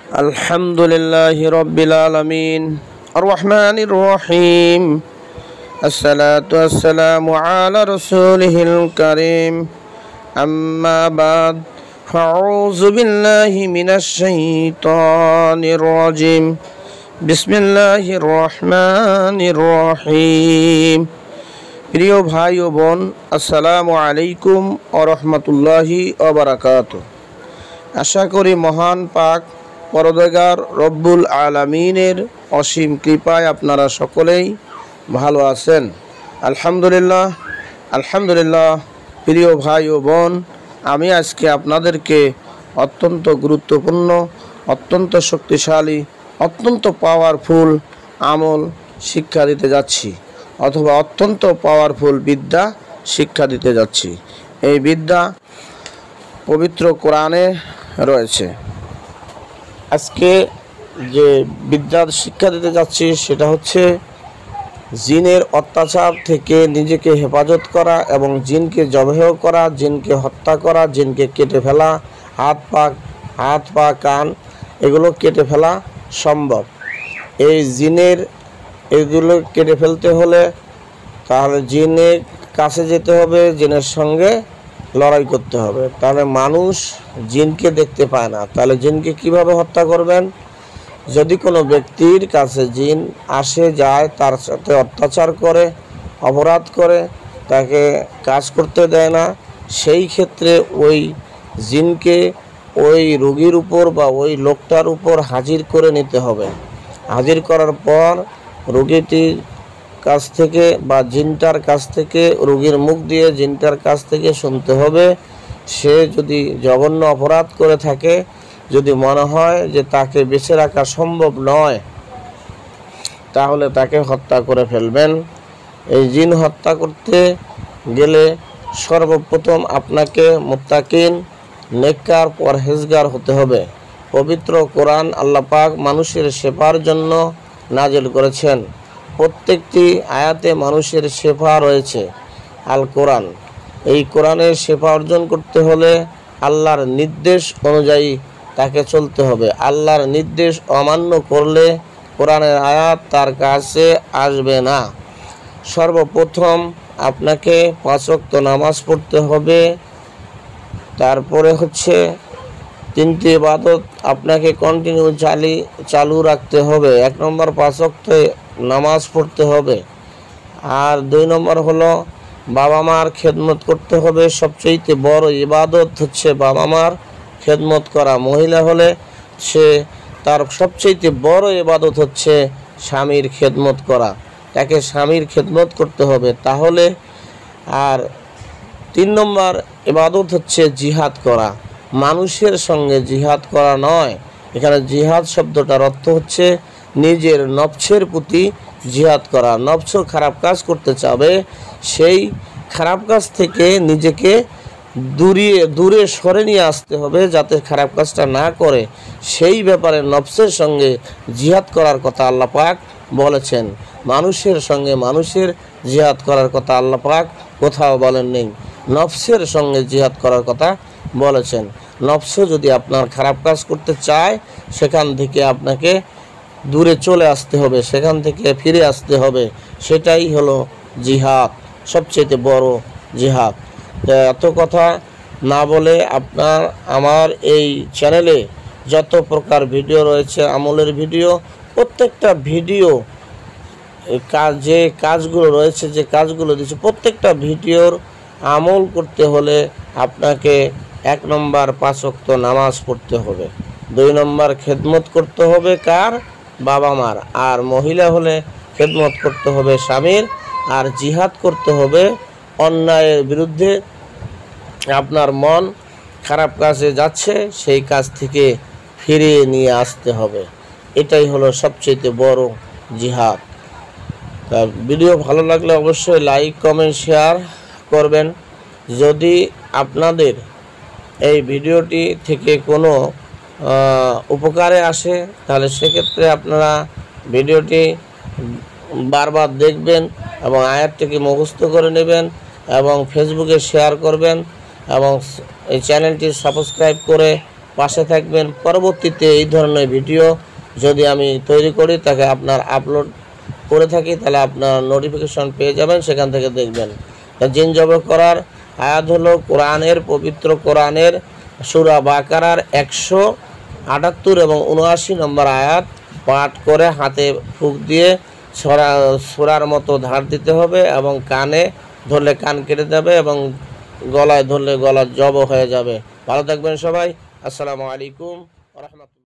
Alhamdulillahi Rabbil Alamin Ar-Rahmanir Rahim As-salatu wassalamu ala rasulihil karim Amma ba'd Fa'uzu billahi minash shaitanir rajim Bismillahir Rahmanir Rahim প্রিয় ভাই ও বোন আসসালামু আলাইকুম ওয়া রাহমাতুল্লাহি ওয়া বারাকাতুহু। আশা করি মহান পাক পরদেগার রব্বুল আলামিনের অসীম কৃপায় আপনারা সকলেই ভালো আছেন। আলহামদুলিল্লাহ। প্রিয় ভাই ও বোন, আমি আজকে আপনাদেরকে অত্যন্ত গুরুত্বপূর্ণ, অত্যন্ত শক্তিশালী, অত্যন্ত পাওয়ারফুল আমল শিক্ষা দিতে যাচ্ছি, অথবা অত্যন্ত পাওয়ারফুল বিদ্যা শিক্ষা দিতে যাচ্ছি। এই বিদ্যা পবিত্র কোরআনে রয়েছে। আজকে যে বিদ্যা শিক্ষা দিতে যাচ্ছি সেটা হচ্ছে জিনের অত্যাচার থেকে নিজেকে হেফাজত করা এবং জিনকে জবেহ করা, জিনকে হত্যা করা, জিনকে কেটে ফেলা, হাত পা কান এগুলো কেটে ফেলা সম্ভব। এই জিনের এগুলো কেটে ফেলতে হলে তাহলে জিনের কাছে যেতে হবে, জিনের সঙ্গে লড়াই করতে হবে। তাহলে মানুষ জিনকে দেখতে পায় না, তাহলে জিনকে কিভাবে হত্যা করবেন? যদি কোনো ব্যক্তির কাছে জিন আসে যায়, তার সাথে অত্যাচার করে, অপরাধ করে, তাকে কাজ করতে দেয় না, সেই ক্ষেত্রে ওই জিনকে ওই রোগীর উপর বা ওই লোকটার উপর হাজির করে নিতে হবে। হাজির করার পর রোগীটির কাছ থেকে বা জিনটার কাছ থেকে, রোগীর মুখ দিয়ে জিনটার কাছ থেকে শুনতে হবে সে যদি জঘন্য অপরাধ করে থাকে, যদি মনে হয় যে তাকে বেঁচে রাখা সম্ভব নয়, তাহলে তাকে হত্যা করে ফেলবেন। এই জিন হত্যা করতে গেলে সর্বপ্রথম আপনাকে মুত্তাকিন, নেককার, পরহেজগার হতে হবে। পবিত্র কোরআন আল্লাহ পাক মানুষের শেফার জন্য নাজিল করেছেন। প্রত্যেকটি আয়াতে মানুষের শেফা রয়েছে। আল কোরআন, এই কোরআনের শেফা অর্জন করতে হলে আল্লাহর নির্দেশ অনুযায়ী তাকে চলতে হবে। আল্লাহর নির্দেশ অমান্য করলে কোরআনের আয়াত তার কাছে আসবে না। সর্বপ্রথম আপনাকে 5 ওয়াক্ত নামাজ পড়তে হবে। তারপরে হচ্ছে 3টি ইবাদত আপনাকে কন্টিনিউ চালু রাখতে হবে। 1 নম্বর 5 ওয়াক্ত নামাজ পড়তে হবে। আর 2 নম্বর হলো বাবা মার খেদমত করতে হবে। সবচেয়ে বড় ইবাদত হচ্ছে বাবা মার খেদমত করা। মহিলা হলে সে তার সবচেয়ে বড় ইবাদত হচ্ছে স্বামীর খেদমত করা, তাকে স্বামীর খেদমত করতে হবে। তাহলে আর 3 নম্বর ইবাদত হচ্ছে জিহাদ করা। মানুষের সঙ্গে জিহাদ করা নয়, এখানে জিহাদ শব্দটার অর্থ হচ্ছে নিজের নফসের প্রতি জিহাদ করা। নফস খারাপ কাজ করতে চাবে, সেই খারাপ কাজ থেকে নিজেকে দূরে সরে নিয়ে আসতে হবে, যাতে খারাপ কাজটা না করে। সেই ব্যাপারে নফসের সঙ্গে জিহাদ করার কথা আল্লাহ পাক বলেছেন। মানুষের সঙ্গে মানুষের জিহাদ করার কথা আল্লাহ পাক কোথাও বলেন নেই, নফসের সঙ্গে জিহাদ করার কথা বলেছেন। নফস যদি আপনার খারাপ কাজ করতে চায়, সেখান থেকে আপনাকে দূরে চলে আসতে হবে, সেখান থেকে ফিরে আসতে হবে। সেটাই হলো জিহাদ, সবচেয়ে বড় জিহাদ। এত কথা না বলে আমার এই চ্যানেলে যত প্রকার ভিডিও রয়েছে, আমলের ভিডিও, প্রত্যেকটা ভিডিও যে কাজগুলো রয়েছে, যে কাজগুলো দিচ্ছে, প্রত্যেকটা ভিডিওর আমল করতে হলে আপনাকে 1 নম্বর 5 ওয়াক্ত নামাজ পড়তে হবে। 2 নম্বর খেদমত করতে হবে কার? বাবা মার। আর মহিলা হলে খেদমত করতে হবে স্বামীর। আর জিহাদ করতে হবে অন্যায়ের বিরুদ্ধে। আপনার মন খারাপ কাজে যাচ্ছে, সেই কাজ থেকে ফিরিয়ে নিয়ে আসতে হবে। এটাই হলো সবচেয়ে বড় জিহাদ। তা ভিডিও ভালো লাগলে অবশ্যই লাইক, কমেন্ট, শেয়ার করবেন। যদি আপনাদের এই ভিডিওটি থেকে কোনো উপকারে আসে, তাহলে সেক্ষেত্রে আপনারা ভিডিওটি বারবার দেখবেন এবং আয়াতটিকে মুখস্থ করে নেবেন এবং ফেসবুকে শেয়ার করবেন এবং এই চ্যানেলটি সাবস্ক্রাইব করে পাশে থাকবেন। পরবর্তীতে এই ধরনের ভিডিও যদি আমি তৈরি করি তাকে আপনার আপলোড করে থাকি তাহলে আপনার নোটিফিকেশন পেয়ে যাবেন, সেখান থেকে দেখবেন। জিন জবর করার আয়াত হলো কোরআনের, পবিত্র কোরআনের সূরা বাকারার 178 এবং 79 নম্বর আয়াত পাঠ করে হাতে ফুঁক দিয়ে সূরার মতো ধার দিতে হবে এবং কানে ধরলে কান কেটে যাবে এবং গলায় ধরলে গলা জব হয়ে যাবে। ভালো থাকবেন সবাই। আসসালামু আলাইকুম ওয়া রাহমাতুল্লাহ।